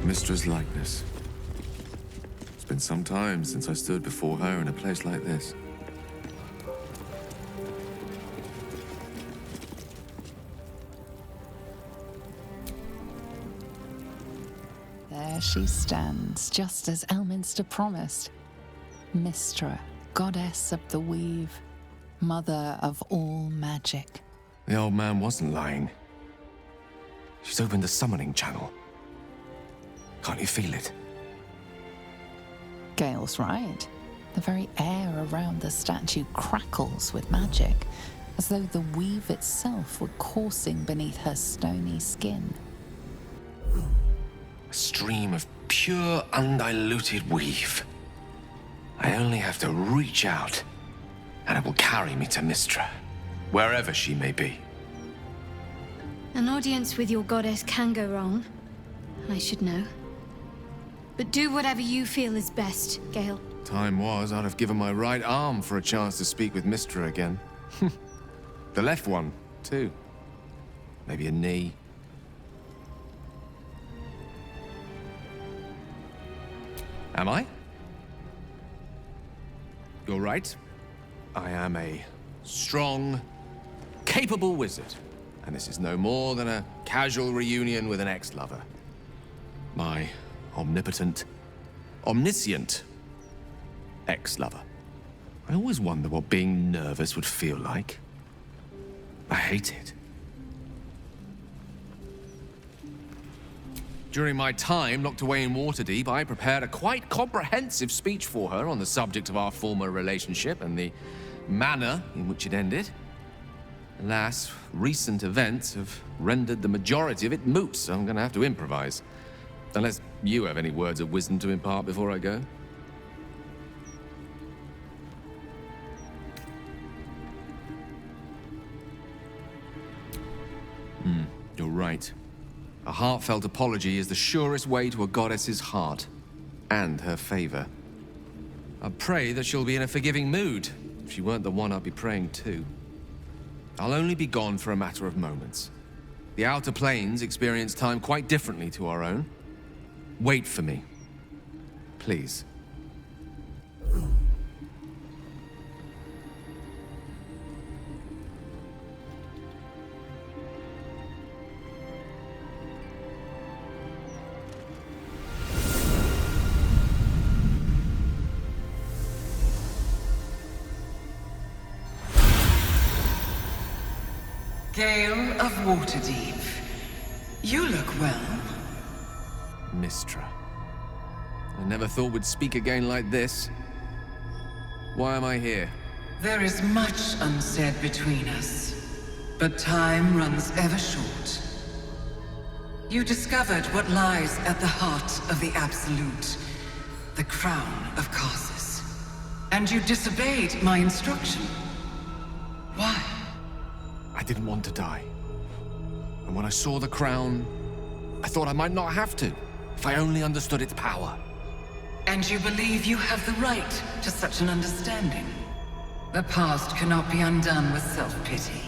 Mistra's likeness. It's been some time since I stood before her in a place like this. There she stands, just as Elminster promised. Mystra, goddess of the weave, mother of all magic. The old man wasn't lying. She's opened the summoning channel. Can't you feel it? Gale's right. The very air around the statue crackles with magic, as though the weave itself were coursing beneath her stony skin. A stream of pure, undiluted weave. I only have to reach out, and it will carry me to Mystra, wherever she may be. An audience with your goddess can go wrong. I should know. But do whatever you feel is best, Gale. Time was, I'd have given my right arm for a chance to speak with Mystra again. The left one, too. Maybe a knee. Am I? You're right. I am a strong, capable wizard. And this is no more than a casual reunion with an ex-lover. My omnipotent, omniscient ex-lover. I always wonder what being nervous would feel like. I hate it. During my time locked away in Waterdeep, I prepared a quite comprehensive speech for her on the subject of our former relationship and the manner in which it ended. Alas, recent events have rendered the majority of it moot, so I'm gonna have to improvise. Unless you have any words of wisdom to impart before I go. You're right. A heartfelt apology is the surest way to a goddess's heart and her favor. I pray that she'll be in a forgiving mood. If she weren't the one, I'd be praying too. I'll only be gone for a matter of moments. The Outer Planes experience time quite differently to our own. Wait for me, please. Gale of Waterdeep, you look well. Mystra. I never thought we'd speak again like this. Why am I here? There is much unsaid between us, but time runs ever short. You discovered what lies at the heart of the Absolute, the crown of Karsus. And you disobeyed my instruction. Why? I didn't want to die. And when I saw the crown, I thought I might not have to, if I only understood its power. And you believe you have the right to such an understanding? The past cannot be undone with self-pity,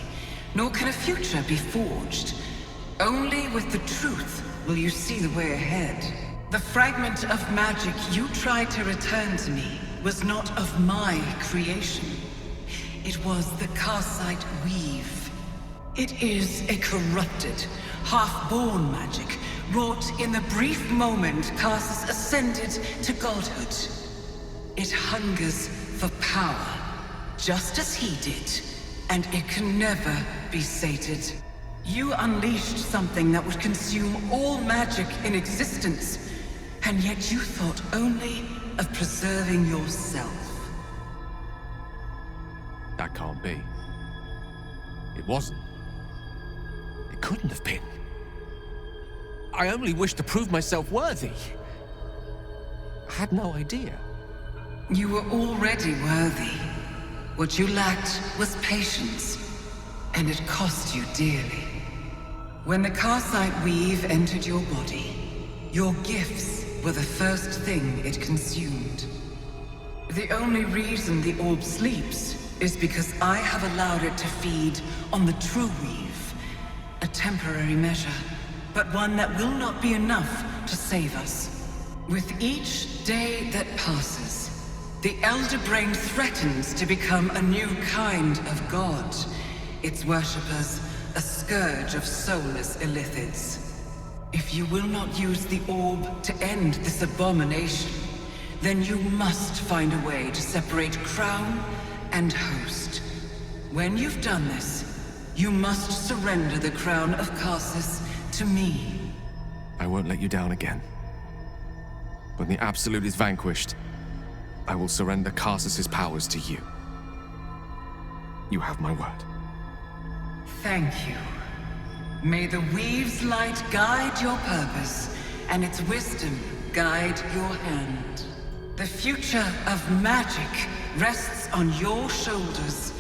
nor can a future be forged. Only with the truth will you see the way ahead. The fragment of magic you tried to return to me was not of my creation. It was the Karsite weave. It is a corrupted, half-born magic, wrought in the brief moment Karsus ascended to godhood. It hungers for power, just as he did, and it can never be sated. You unleashed something that would consume all magic in existence, and yet you thought only of preserving yourself. That can't be. It wasn't. It couldn't have been. I only wished to prove myself worthy. I had no idea. You were already worthy. What you lacked was patience, and it cost you dearly. When the Karsite weave entered your body, your gifts were the first thing it consumed. The only reason the orb sleeps is because I have allowed it to feed on the true weave. A temporary measure, but one that will not be enough to save us. With each day that passes, the Elder Brain threatens to become a new kind of god. Its worshippers, a scourge of soulless illithids. If you will not use the orb to end this abomination, then you must find a way to separate crown and host. When you've done this, you must surrender the crown of Karsus to me. I won't let you down again. When the Absolute is vanquished, I will surrender Karsus's powers to you. You have my word. Thank you. May the Weave's light guide your purpose, and its wisdom guide your hand. The future of magic rests on your shoulders,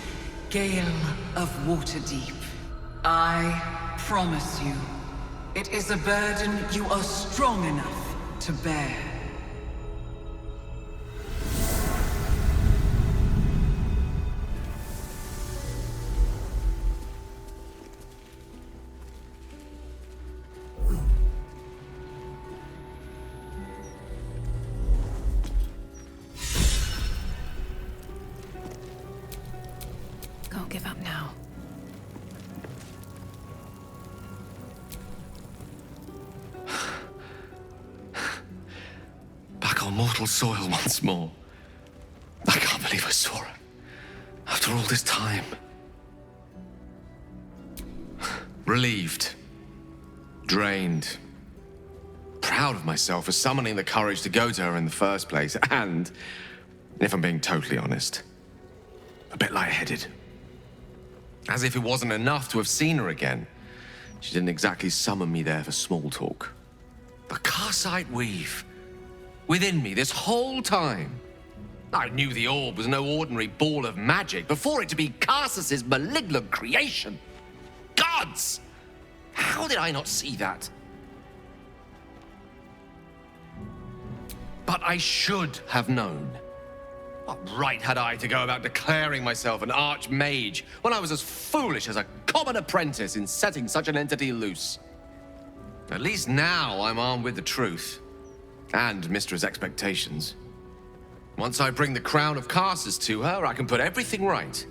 Gale of Waterdeep. I promise you, it is a burden you are strong enough to bear. Can't give up now. Back on mortal soil once more. I can't believe I saw her. After all this time. Relieved. Drained. Proud of myself for summoning the courage to go to her in the first place. And, if I'm being totally honest, a bit lightheaded. As if it wasn't enough to have seen her again. She didn't exactly summon me there for small talk. The Karsite weave. Within me this whole time. I knew the orb was no ordinary ball of magic before it to be Karsus's malignant creation. Gods! How did I not see that? But I should have known. What right had I to go about declaring myself an archmage when I was as foolish as a common apprentice in setting such an entity loose? At least now I'm armed with the truth. And Mistra's expectations. Once I bring the crown of Karsus to her, I can put everything right.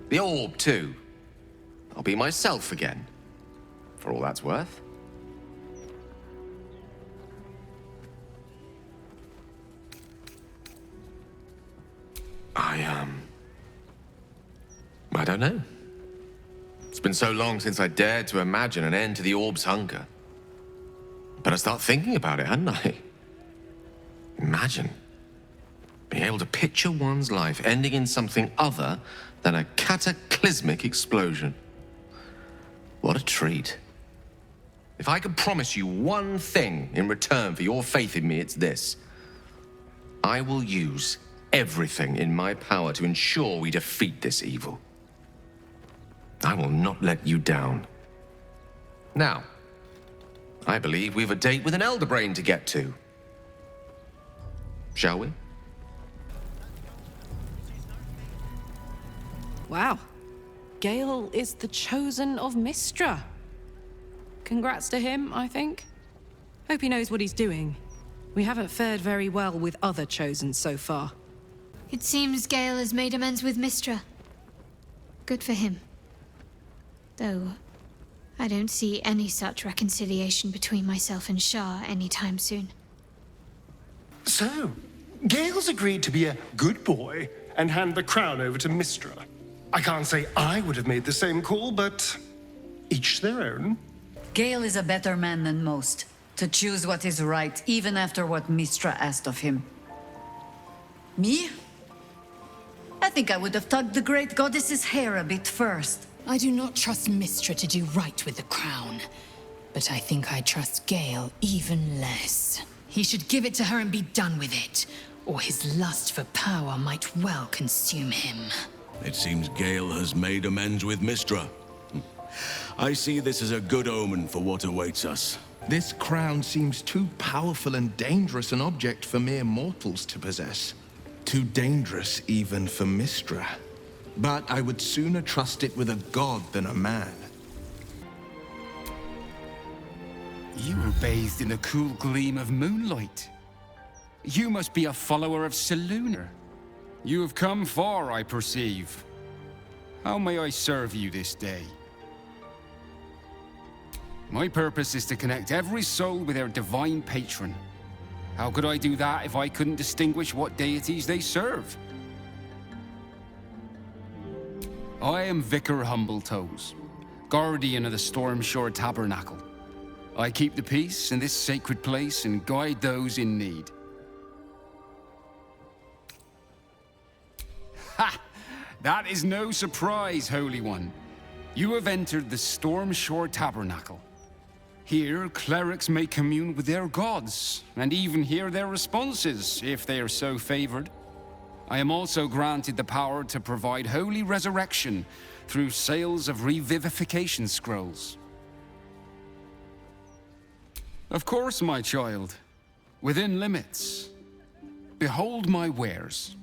The orb, too. I'll be myself again. For all that's worth. I don't know. It's been so long since I dared to imagine an end to the orb's hunger. Better start thinking about it, hadn't I? Imagine being able to picture one's life ending in something other than a cataclysmic explosion. What a treat. If I could promise you one thing in return for your faith in me, it's this. I will use everything in my power to ensure we defeat this evil. I will not let you down. Now, I believe we've a date with an Elder Brain to get to. Shall we? Wow. Gale is the chosen of Mystra. Congrats to him, I think. Hope he knows what he's doing. We haven't fared very well with other chosens so far. It seems Gale has made amends with Mystra. Good for him. Though, I don't see any such reconciliation between myself and Shah anytime soon. So, Gale's agreed to be a good boy and hand the crown over to Mystra. I can't say I would have made the same call, but each their own. Gale is a better man than most, to choose what is right, even after what Mystra asked of him. Me? I think I would have tugged the great goddess's hair a bit first. I do not trust Mystra to do right with the crown, but I think I trust Gale even less. He should give it to her and be done with it, or his lust for power might well consume him. It seems Gale has made amends with Mystra. I see this as a good omen for what awaits us. This crown seems too powerful and dangerous an object for mere mortals to possess. Too dangerous even for Mystra. but I would sooner trust it with a god than a man. You were bathed in the cool gleam of moonlight. You must be a follower of Selûne. You have come far, I perceive. How may I serve you this day? My purpose is to connect every soul with their divine patron. How could I do that if I couldn't distinguish what deities they serve? I am Vicar Humbletoes, guardian of the Stormshore Tabernacle. I keep the peace in this sacred place and guide those in need. Ha! That is no surprise, Holy One. You have entered the Stormshore Tabernacle. Here, clerics may commune with their gods, and even hear their responses, if they are so favored. I am also granted the power to provide holy resurrection through sales of revivification scrolls. Of course, my child. Within limits. Behold my wares.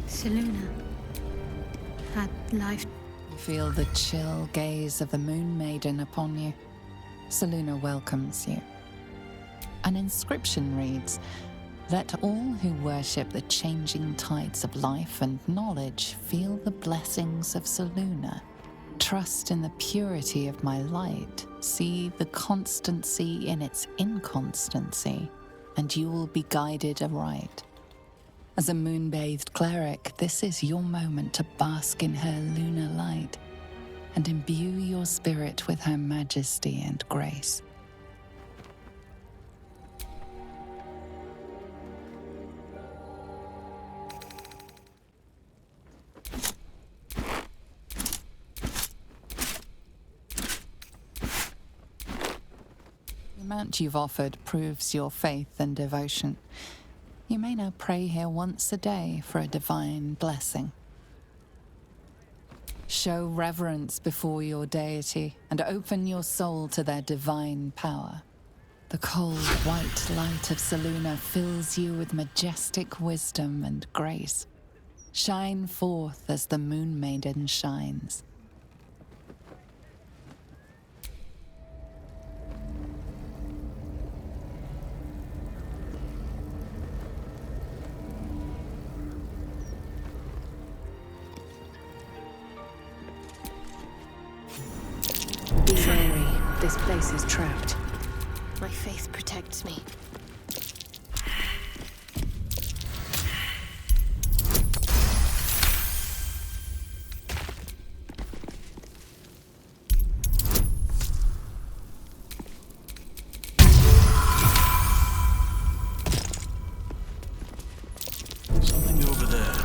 Selûne had life. You feel the chill gaze of the Moon Maiden upon you. Selûne welcomes you. An inscription reads, "Let all who worship the changing tides of life and knowledge feel the blessings of Selûne. Trust in the purity of my light. See the constancy in its inconstancy, and you will be guided aright." As a moon-bathed cleric, this is your moment to bask in her lunar light and imbue your spirit with her majesty and grace. The amount you've offered proves your faith and devotion. You may now pray here once a day for a divine blessing. Show reverence before your deity and open your soul to their divine power. The cold, white light of Selûne fills you with majestic wisdom and grace. Shine forth as the Moon Maiden shines. Be wary. This place is trapped. My faith protects me. Something over there.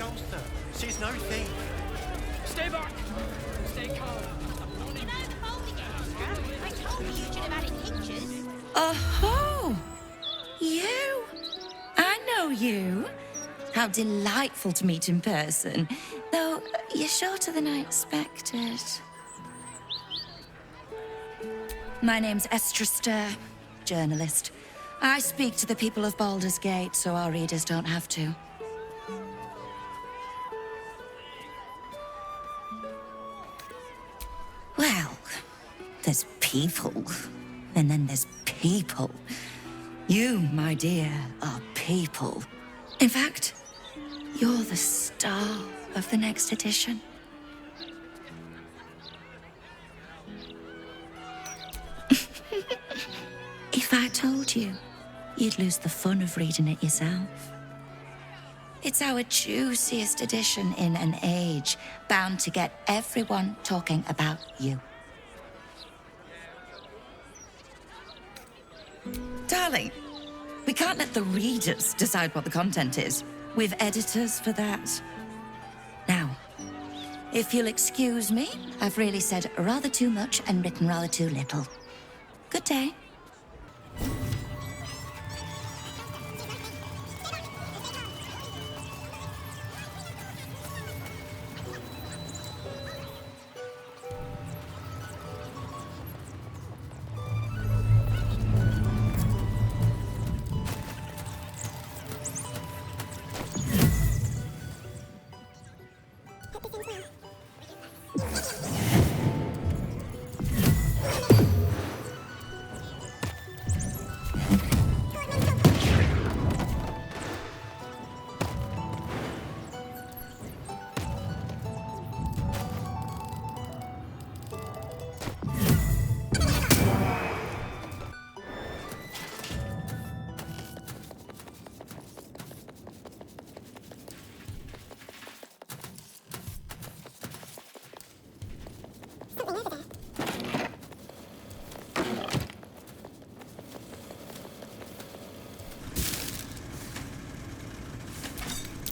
go, sir. She's no thief. Stay back! Stay calm. You know, folding it. I told you you should have had it pictures. Oh, you? I know you. How delightful to meet in person. Though, you're shorter than I expected. My name's Estra Stir, journalist. I speak to the people of Baldur's Gate so our readers don't have to. Well, there's people, and then there's people. You, my dear, are people. In fact, you're the star of the next edition. If I told you, you'd lose the fun of reading it yourself. It's our juiciest edition in an age bound to get everyone talking about you. Darling, we can't let the readers decide what the content is. We've editors for that. Now, if you'll excuse me, I've really said rather too much and written rather too little. Good day.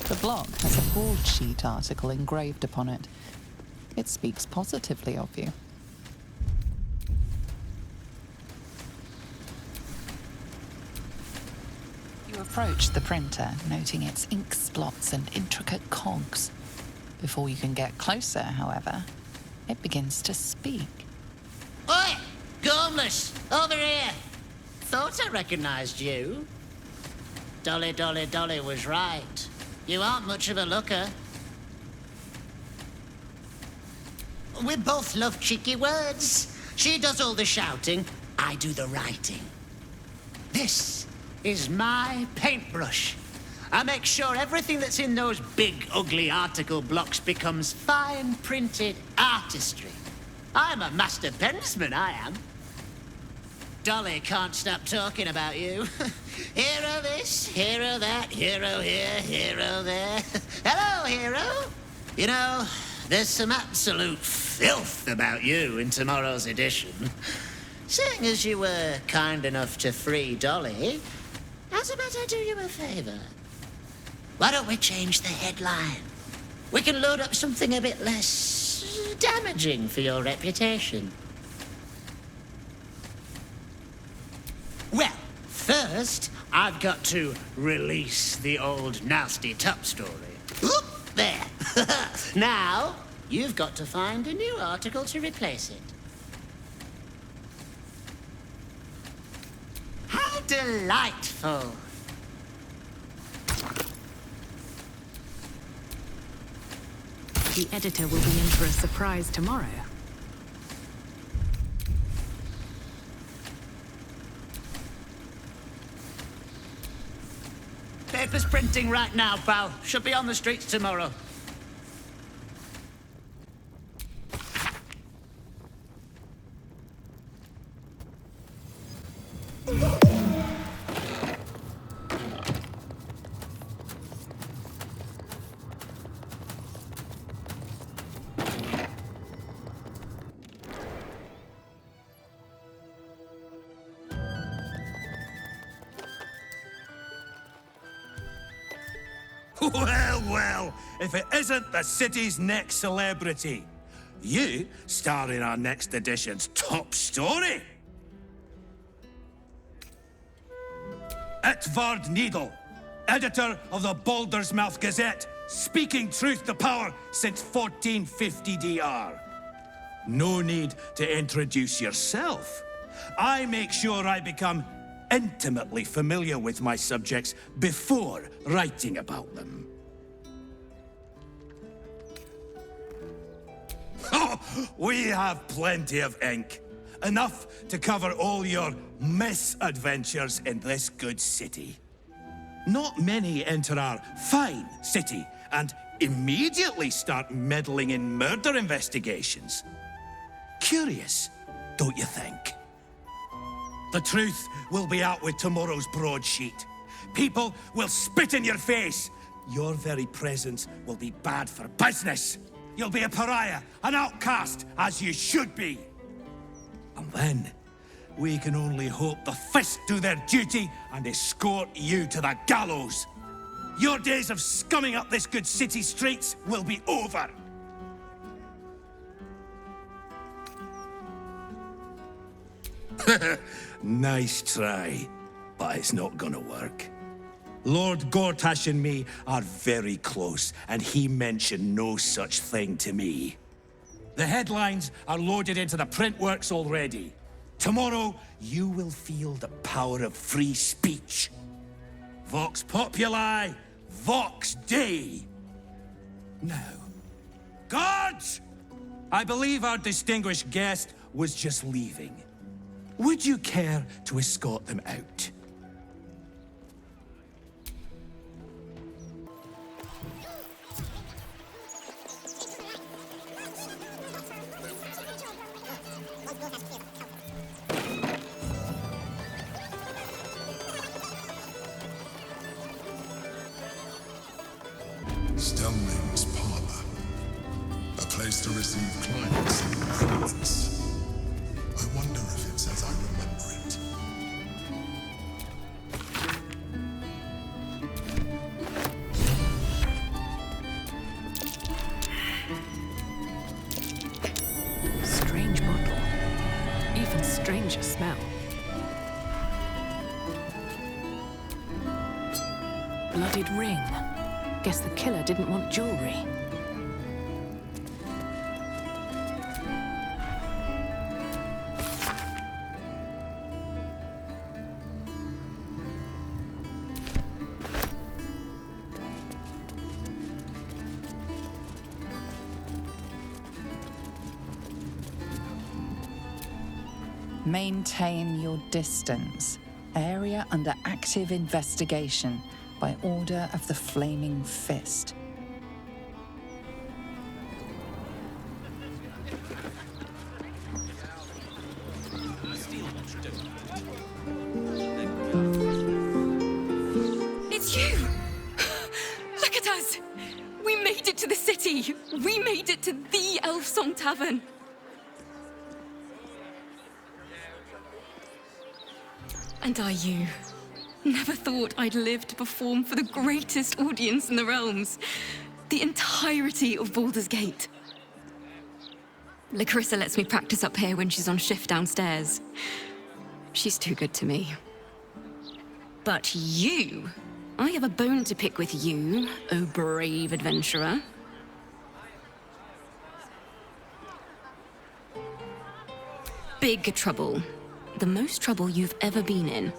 The block has a broadsheet article engraved upon it. It speaks positively of you. You approach the printer, noting its ink splots and intricate cogs. Before you can get closer, however, it begins to speak. Oi! Gormless! Over here! Thought I recognized you. Dolly was right. You aren't much of a looker. We both love cheeky words. She does all the shouting, I do the writing. This is my paintbrush. I make sure everything that's in those big, ugly article blocks becomes fine printed artistry. I'm a master pensman, I am. Dolly can't stop talking about you. Hero this, hero that, hero here, hero there. Hello, hero. You know, there's some absolute filth about you in tomorrow's edition. Seeing as you were kind enough to free Dolly, how's about I do you a favor? Why don't we change the headline? We can load up something a bit less damaging for your reputation. Well, first, I've got to release the old nasty top story. Oop, there. Now, you've got to find a new article to replace it. How delightful. The editor will be in for a surprise tomorrow. Paper's printing right now, pal. Should be on the streets tomorrow. Well, well, if it isn't the city's next celebrity. You star in our next edition's top story. Etvard Needle, editor of the Baldur's Mouth Gazette, speaking truth to power since 1450 DR. No need to introduce yourself. I make sure I become intimately familiar with my subjects before writing about them. Oh, we have plenty of ink. Enough to cover all your misadventures in this good city. Not many enter our fine city and immediately start meddling in murder investigations. Curious, don't you think? The truth will be out with tomorrow's broadsheet. People will spit in your face. Your very presence will be bad for business. You'll be a pariah, an outcast, as you should be. And then, we can only hope the fist do their duty and escort you to the gallows. Your days of scumming up this good city streets will be over. Nice try, but it's not gonna work. Lord Gortash and me are very close, and he mentioned no such thing to me. The headlines are loaded into the print works already. Tomorrow, you will feel the power of free speech. Vox Populi, Vox Dei. Now, guards! I believe our distinguished guest was just leaving. Would you care to escort them out? Stemling's Parlor. A place to receive clients and recruitments. I wonder if it's as I remember it. Strange bottle. Even stranger smell. Bloodied ring. Guess the killer didn't want jewelry. Maintain your distance. Area under active investigation by order of the Flaming Fist. It's you! Look at us! We made it to the city! We made it to the Elf Song Tavern! And are you? Never thought I'd live to perform for the greatest audience in the realms. The entirety of Baldur's Gate. Larissa lets me practice up here when she's on shift downstairs. She's too good to me. But you... I have a bone to pick with you, oh brave adventurer. Big trouble. The most trouble you've ever been in.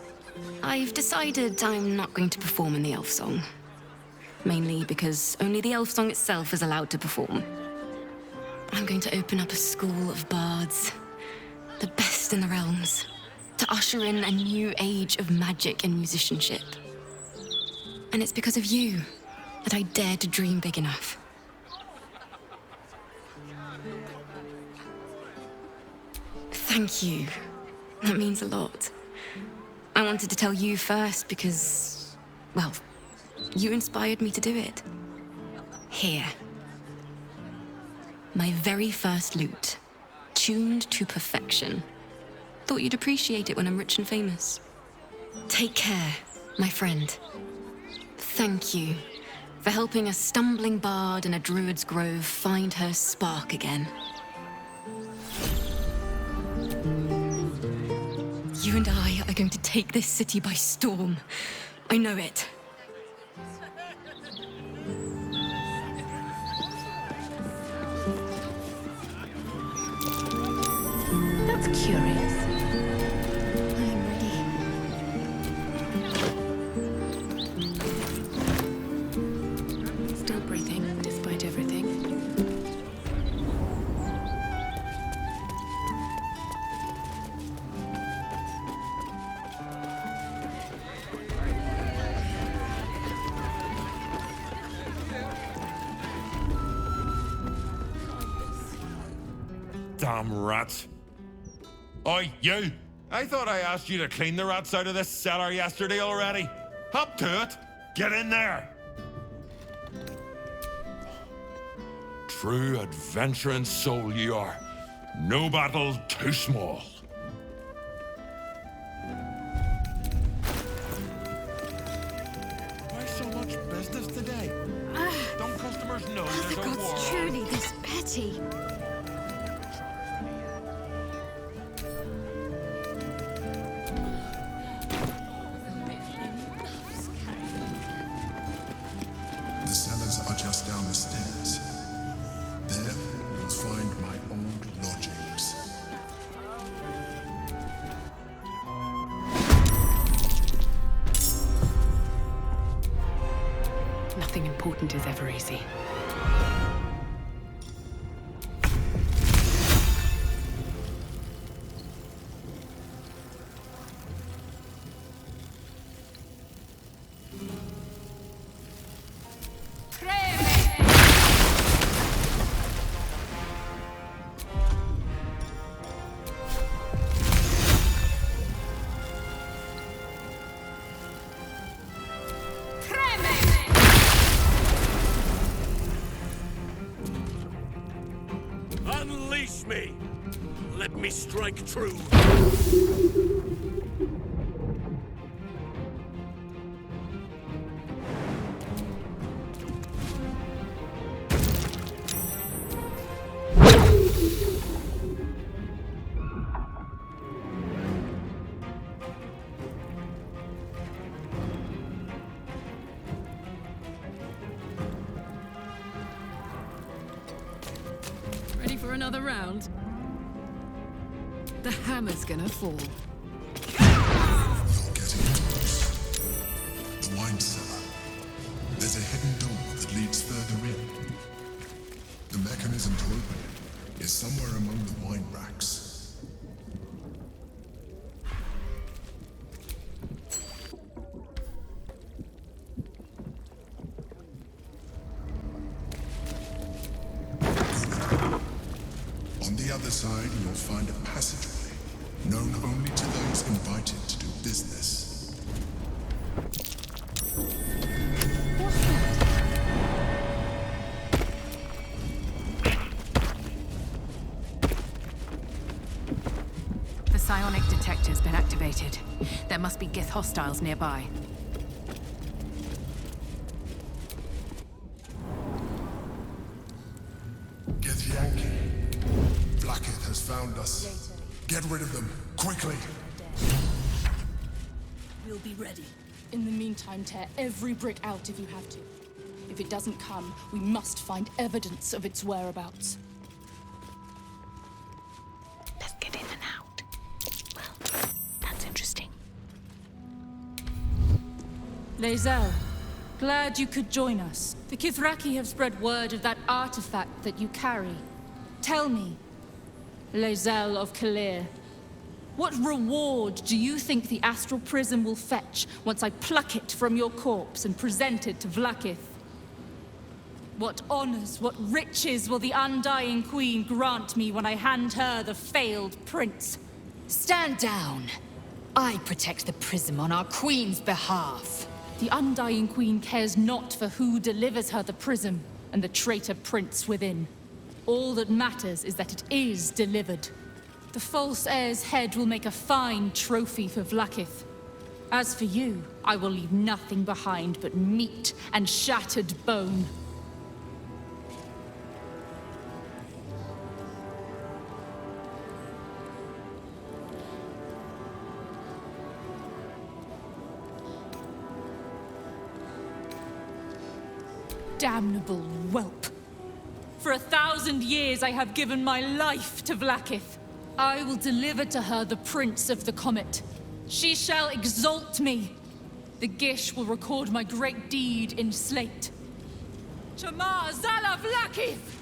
I've decided I'm not going to perform in the Elf Song. Mainly because only the Elf Song itself is allowed to perform. I'm going to open up a school of bards. The best in the realms. To usher in a new age of magic and musicianship. And it's because of you that I dared to dream big enough. Thank you. That means a lot. I wanted to tell you first because, well, you inspired me to do it. Here. My very first lute, tuned to perfection. Thought you'd appreciate it when I'm rich and famous. Take care, my friend. Thank you For helping a stumbling bard in a druid's grove find her spark again. You and I are going to take this city by storm. I know it. That's curious. I'm ready. Still breathing, despite everything. Damn rats. Oi, you! I thought I asked you to clean the rats out of this cellar yesterday already. Up to it! Get in there! True adventuring soul you are. No battle too small. Why so much business today? Don't customers know there's The a gods war? truly this petty. The cellars are just down the stairs. There, you'll find my old lodgings. Nothing important is ever easy. Unleash me! Let me strike true! Ready for another round? The hammer's gonna fall. You're getting close. The wine cellar. There's a hidden door that leads further in. The mechanism to open it is somewhere among the wine racks. On the other side, you'll find a passageway, known only to those invited to do business. The psionic detector's been activated. There must be Gith hostiles nearby. Githyanki. Blackith has found us. Get rid of them, quickly! We'll be ready. In the meantime, tear every brick out if you have to. If it doesn't come, we must find evidence of its whereabouts. Let's get in and out. Well, that's interesting. Lezel, glad you could join us. The Kithraki have spread word of that artifact that you carry. Tell me, Lezel of Kalir, what reward do you think the astral prism will fetch once I pluck it from your corpse and present it to Vlakith? What honors, what riches will the Undying Queen grant me when I hand her the failed prince? Stand down. I protect the prism on our queen's behalf. The Undying Queen cares not for who delivers her the prism and the traitor prince within. All that matters is that it is delivered. The false heir's head will make a fine trophy for Vlakith. As for you, I will leave nothing behind but meat and shattered bone. Damnable whelp. For 1,000 years I have given my life to Vlaakith. I will deliver to her the Prince of the Comet. She shall exalt me. The Gish will record my great deed in slate. Chamar Zala Vlaakith!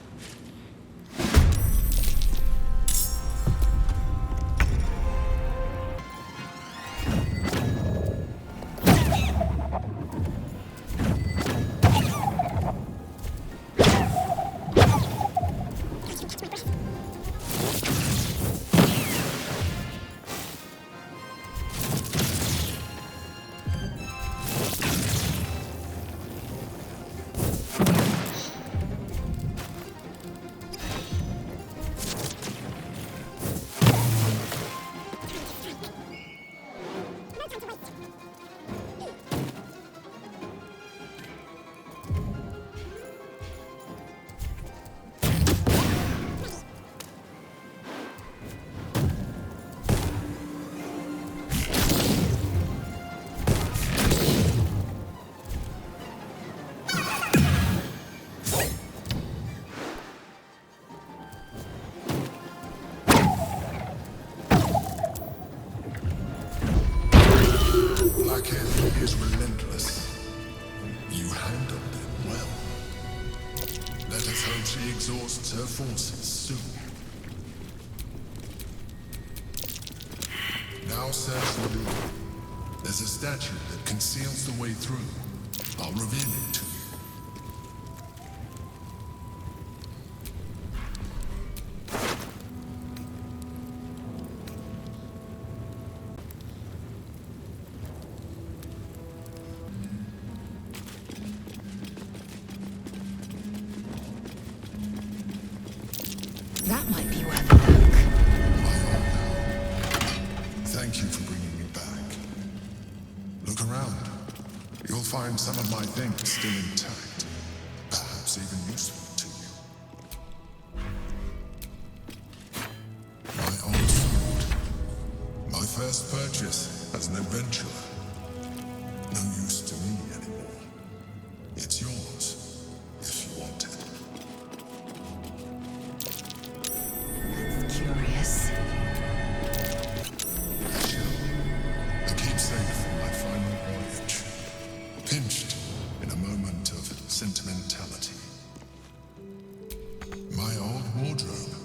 Is relentless. You handled it well. Let us hope she exhausts her forces soon. Now, Sir Salud, there's a statue that conceals the way through. I'll reveal it to you. That might be worth a look. Thank you for bringing me back. Look around. You'll find some of my things still intact. Perhaps even useful to you. My old sword. My first purchase as an adventurer. No use to me anymore. It's yours, if you want it. Curious. A keepsake from my final voyage. Pinched in a moment of sentimentality. My old wardrobe.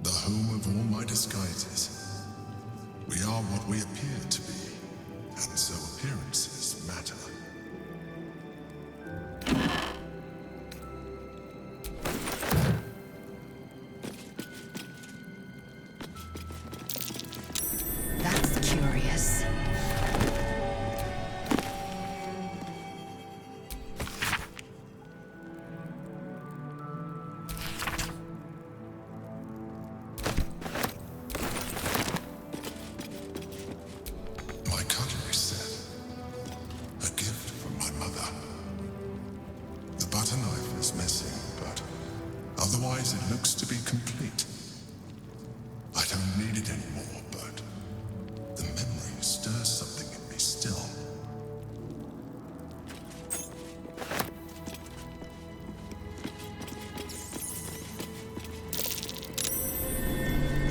The home of all my disguises. We are what we appear to be, and so appearances matter. That's curious. My cutlery set. A gift from my mother. The butter knife is missing, but otherwise it looks to be complete. I don't need it anymore, but the memory stirs something in me still.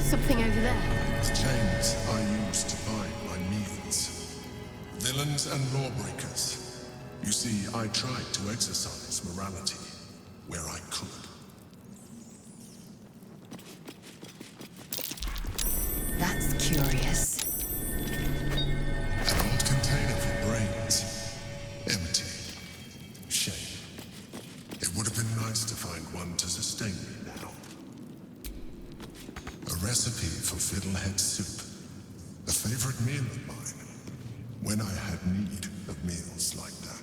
Something over there. The chains I use to buy my meals. Villains and lawbreakers. You see, I tried to exercise morality where I could. That's curious. An old container for brains. Empty. Shame. It would have been nice to find one to sustain me now. A recipe for fiddlehead soup. A favorite meal of mine. When I had need of meals like that.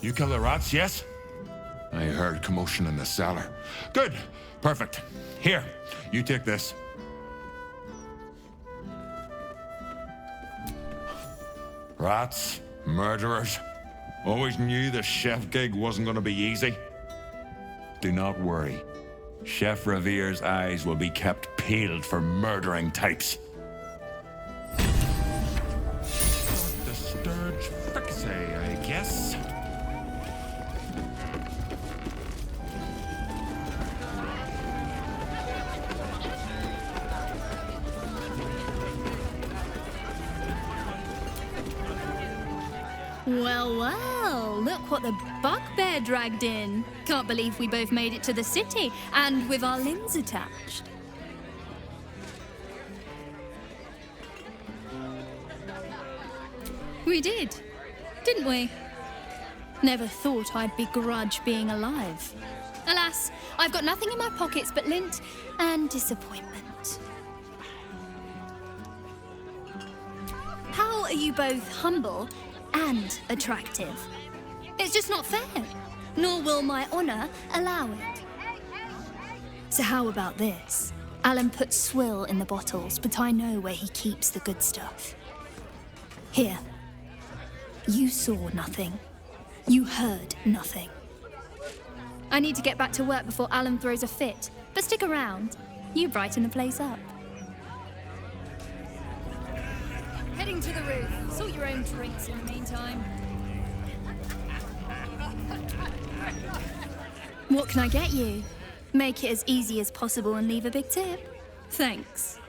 You kill the rats, yes? I heard commotion in the cellar. Good. Perfect. Here, you take this. Rats, murderers. Always knew the chef gig wasn't going to be easy. Do not worry. Chef Revere's eyes will be kept peeled for murdering types. The Sturge Frixe, I guess. Well, well, look what the bugbear dragged in. Can't believe we both made it to the city, and with our limbs attached. We did, didn't we? Never thought I'd begrudge being alive. Alas, I've got nothing in my pockets but lint and disappointment. How are you both humble and attractive? It's just not fair, nor will my honor allow it. So how about this? Alan puts swill in the bottles, but I know where he keeps the good stuff. Here. You saw nothing. You heard nothing. I need to get back to work before Alan throws a fit, but stick around. You brighten the place up. Heading to the roof. Sort your own drinks in the meantime. What can I get you? Make it as easy as possible and leave a big tip. Thanks.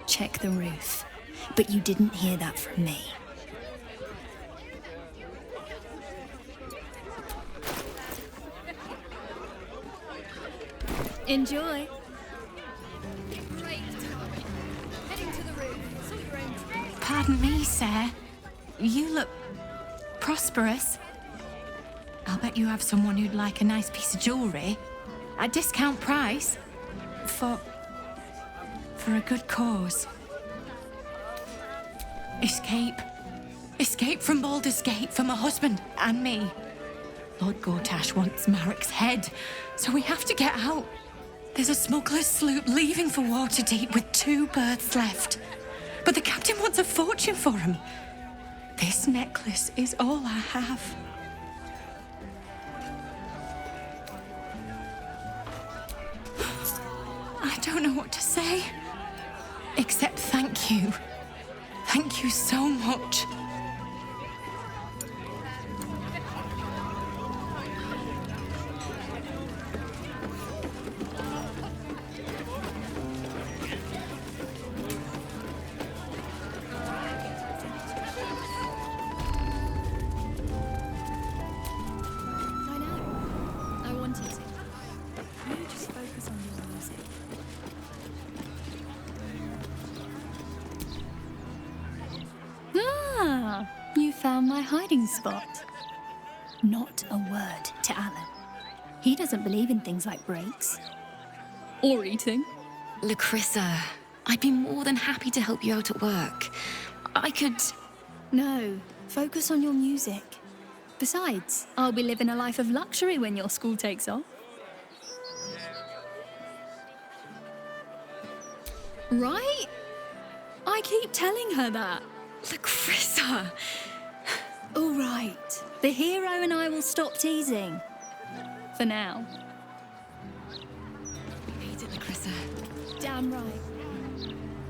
Check the roof. But you didn't hear that from me. Enjoy. Pardon me, sir. You look prosperous. I'll bet you have someone who'd like a nice piece of jewelry at discount price for a good cause. Escape. Escape from Baldur's Gate for my husband and me. Lord Gortash wants Marek's head, so we have to get out. There's a smuggler's sloop leaving for Waterdeep with 2 berths left. But the captain wants a fortune for him. This necklace is all I have. I don't know what to say, except thank you. Thank you so much. My hiding spot. Not a word to Alan. He doesn't believe in things like breaks. Or eating. Lacrissa, I'd be more than happy to help you out at work. I could... No, focus on your music. Besides, I'll be living a life of luxury when your school takes off. Right? I keep telling her that. Lacrissa! All right. The hero and I will stop teasing. For now. You made it, Lacrissa. Damn right.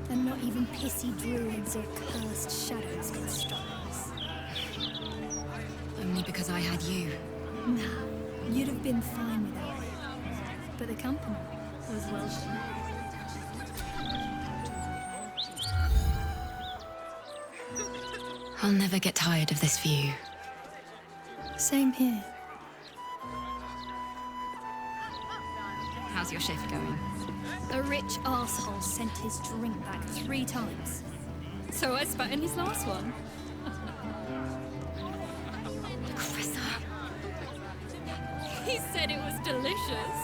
And not even pissy druids or cursed shadows can stop us. Only because I had you. Nah, you'd have been fine without me. But the company was well shared. I'll never get tired of this view. Same here. How's your shift going? A rich arsehole sent his drink back 3 times. So I spat in his last one. Carissa. He said it was delicious.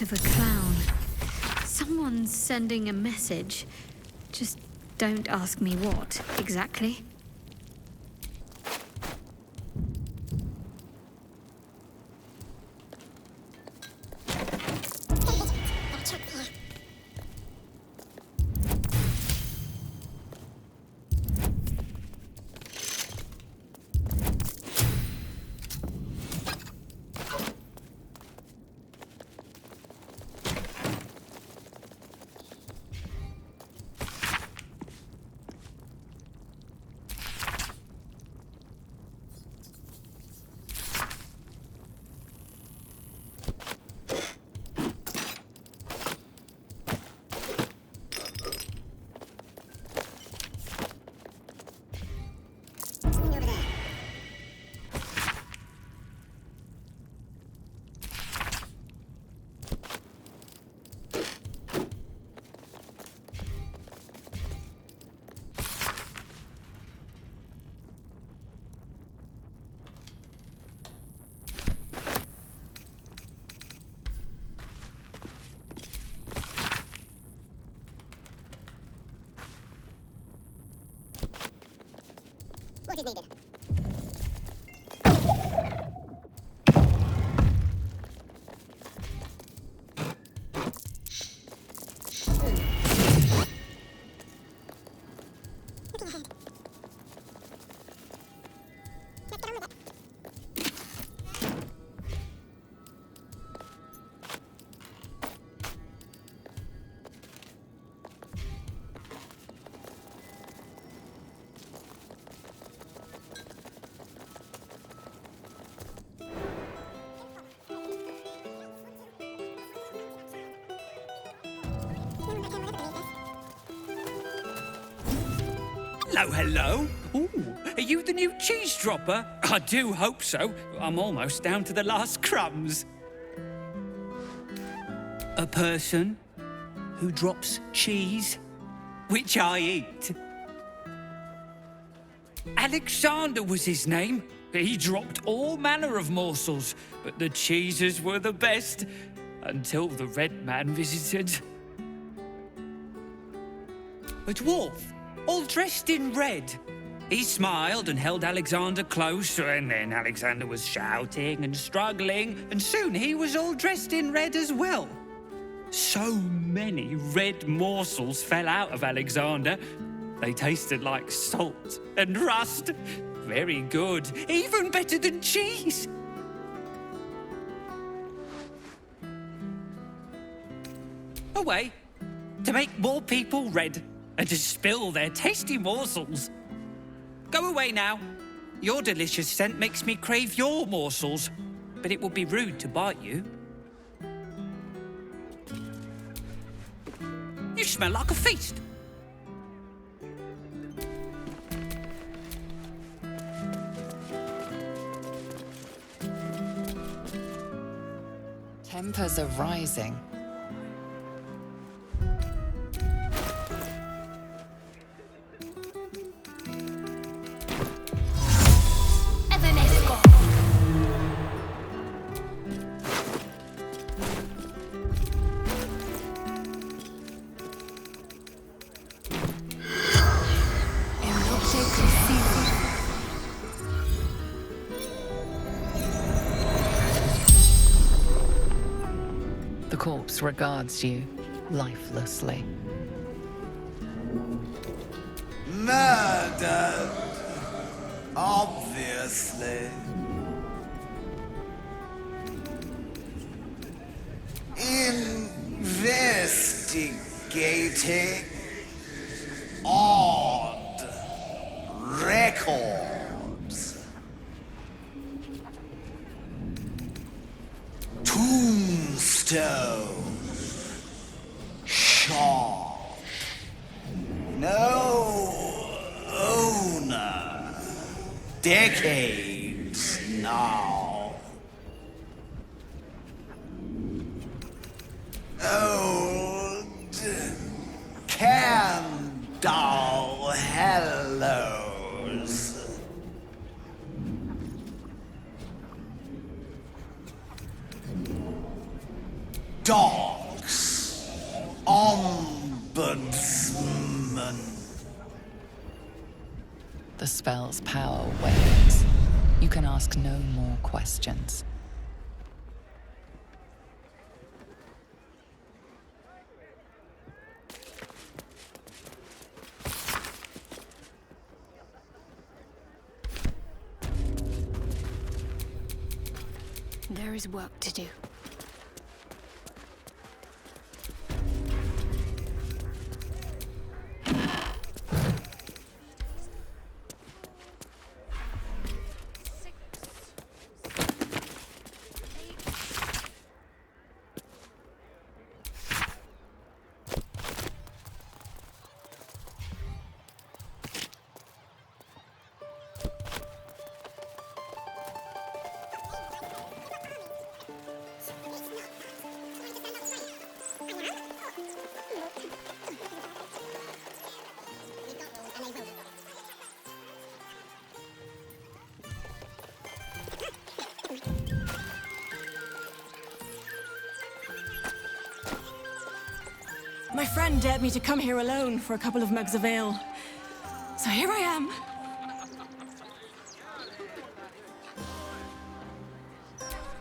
sort of a clown. Someone's sending a message. Just don't ask me what, exactly. What is needed? Hello, hello. Ooh, are you the new cheese dropper? I do hope so. I'm almost down to the last crumbs. A person who drops cheese, which I eat. Alexander was his name. He dropped all manner of morsels, but the cheeses were the best, until the Red Man visited. A dwarf, all dressed in red. He smiled and held Alexander close, and then Alexander was shouting and struggling, and soon he was all dressed in red as well. So many red morsels fell out of Alexander. They tasted like salt and rust. Very good, even better than cheese. Away, to make more people red and to spill their tasty morsels. Go away now. Your delicious scent makes me crave your morsels, but it would be rude to bite you. You smell like a feast. Tempers are rising. The corpse regards you lifelessly. Murdered, obviously. Investigating odd records. Tombstone shop. No owner. Decades now. Old candle hellos. dogs. Ombudsman. The spell's power wanes. You can ask no more questions. There is work to do. My friend dared me to come here alone for a couple of mugs of ale. So here I am.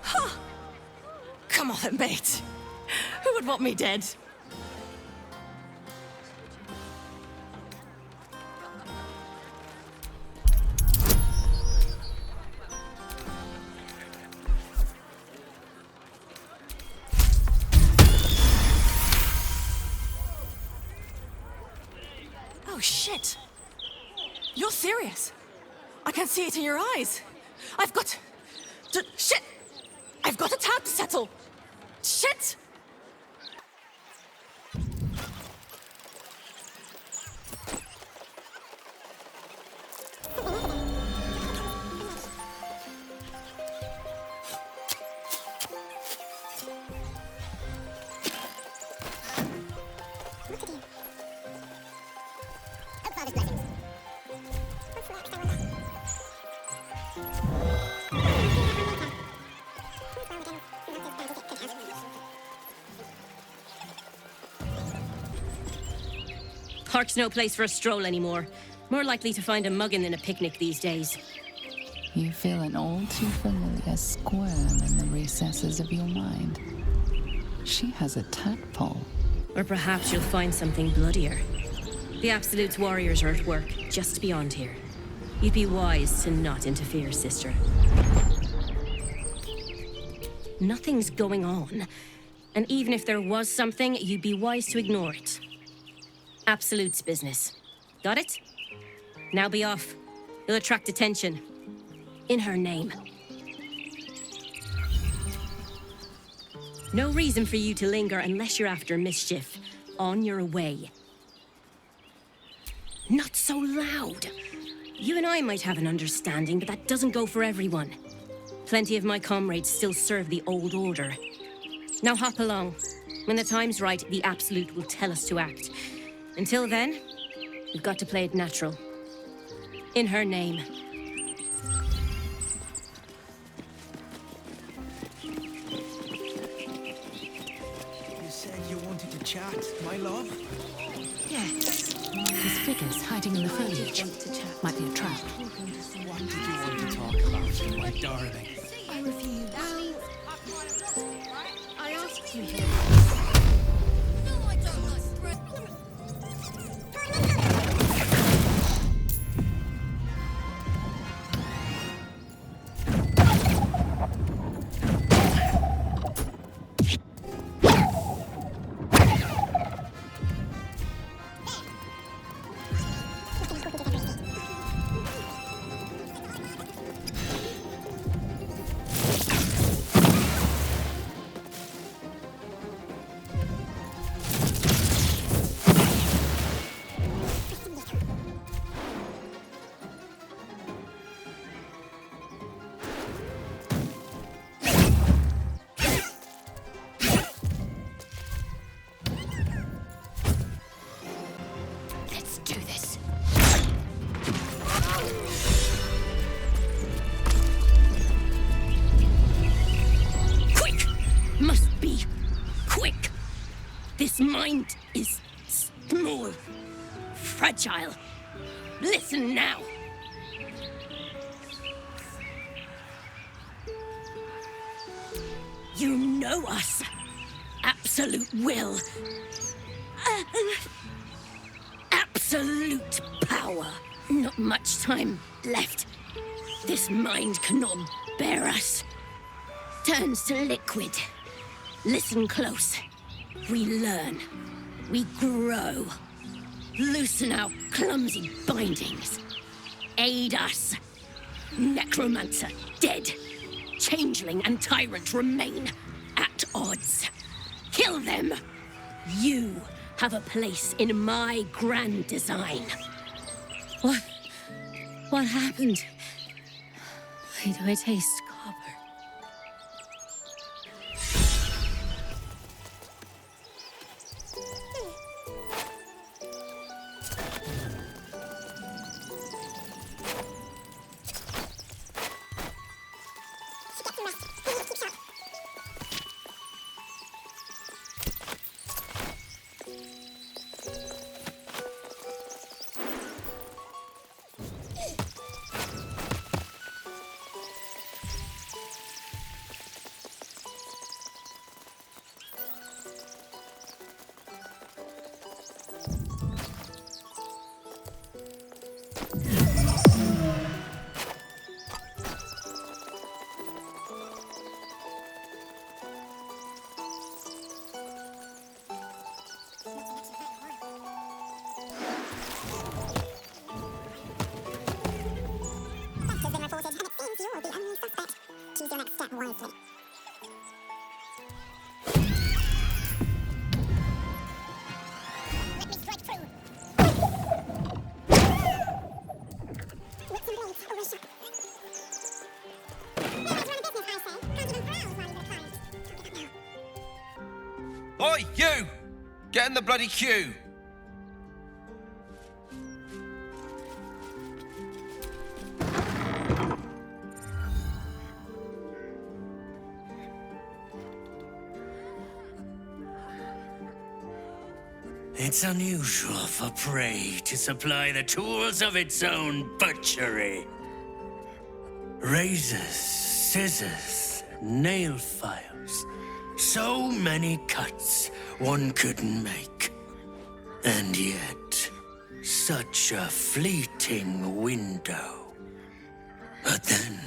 Huh. Come on then, mate. Who would want me dead? Oh, shit. You're serious. I can see it in your eyes. I've got... shit! I've got a tab to settle. Shit! Park's no place for a stroll anymore. More likely to find a muggin than a picnic these days. You feel an all too familiar squirm in the recesses of your mind. She has a tadpole. Or perhaps you'll find something bloodier. The Absolute's warriors are at work, just beyond here. You'd be wise to not interfere, sister. Nothing's going on. And even if there was something, you'd be wise to ignore it. Absolute's business. Got it? Now be off. You'll attract attention. In her name. No reason for you to linger unless you're after mischief. On your way. Not so loud. You and I might have an understanding, but that doesn't go for everyone. Plenty of my comrades still serve the old order. Now hop along. When the time's right, the Absolute will tell us to act. Until then, we've got to play it natural. In her name. You said you wanted to chat, my love? Yes. There's figures hiding in the foliage. Might be a trap. What did you want to talk about, my darling? I refuse. I asked you here. fragile. Listen now. You know us. Absolute will. Absolute power. Not much time left. This mind cannot bear us. Turns to liquid. Listen close. We learn. We grow. Loosen our clumsy bindings. Aid us. Necromancer dead. Changeling and tyrant remain at odds. Kill them. You have a place in my grand design. What happened? Why do I taste copper? Oi, you! Get in the bloody queue! It's unusual for prey to supply the tools of its own butchery. Razors, scissors, nail files. So many cuts one couldn't make. And yet, such a fleeting window. But then,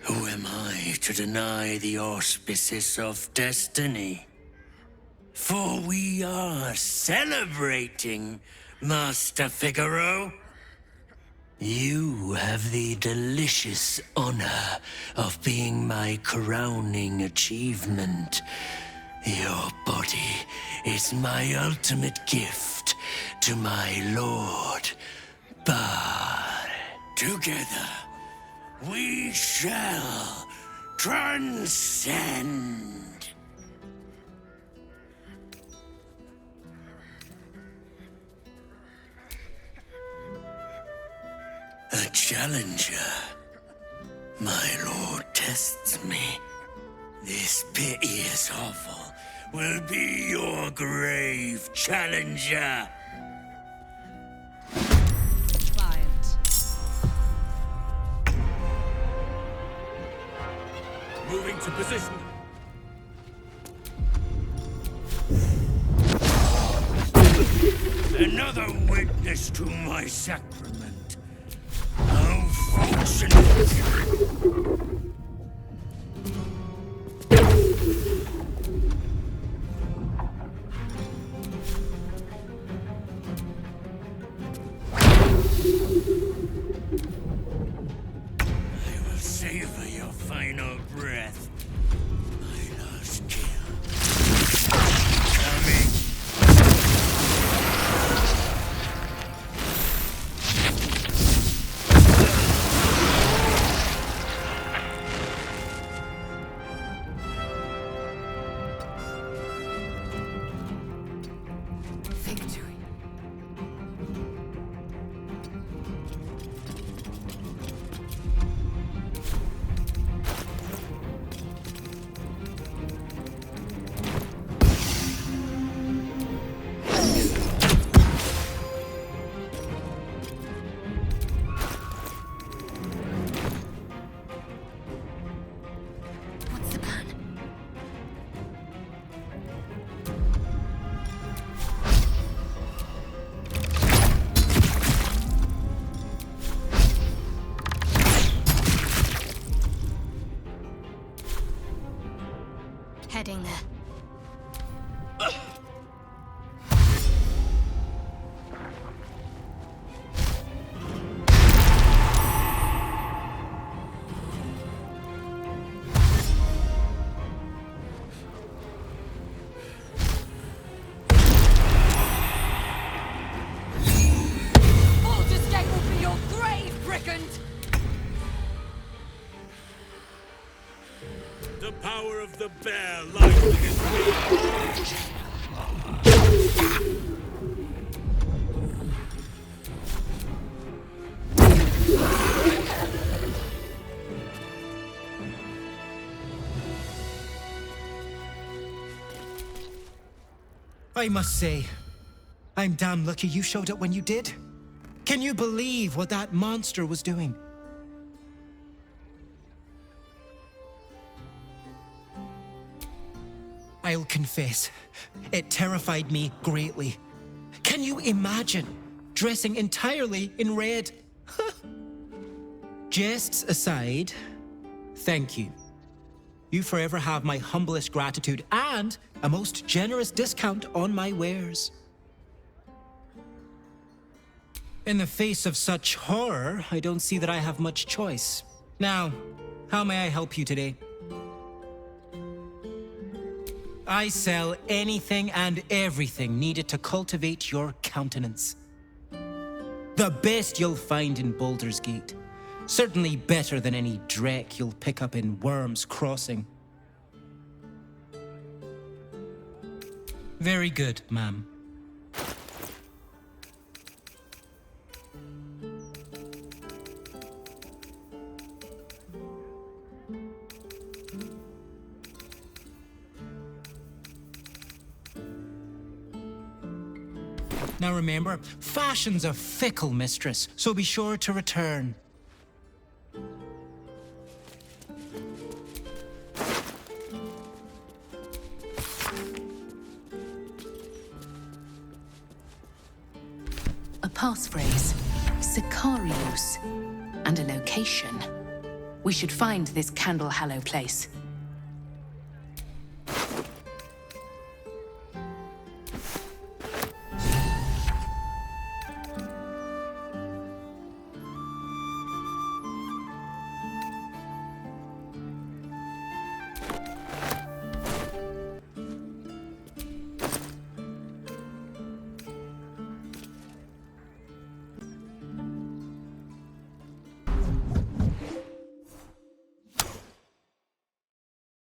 who am I to deny the auspices of destiny? For we are celebrating, Master Figaro. You have the delicious honor of being my crowning achievement. Your body is my ultimate gift to my lord, Bar. Together, we shall transcend. A challenger. My lord tests me. This piteous hovel will be your grave challenger. Client. Moving to position. Another witness to my sacrament. How fortunate! I will savor your final breath. My last kill. Coming. anything there. Baldur's Gate will be your grave, brigand! The power of the bear lies within me. I must say, I'm damn lucky you showed up when you did. Can you believe what that monster was doing? I'll confess, it terrified me greatly. Can you imagine dressing entirely in red? Jests aside, thank you. You forever have my humblest gratitude and a most generous discount on my wares. In the face of such horror, I don't see that I have much choice. Now, how may I help you today? I sell anything and everything needed to cultivate your countenance. The best you'll find in Baldur's Gate. Certainly better than any dreck you'll pick up in Worm's Crossing. Very good, ma'am. Now remember, fashion's a fickle mistress, so be sure to return. A passphrase, Sicarius, and a location. We should find this Candlehallow place.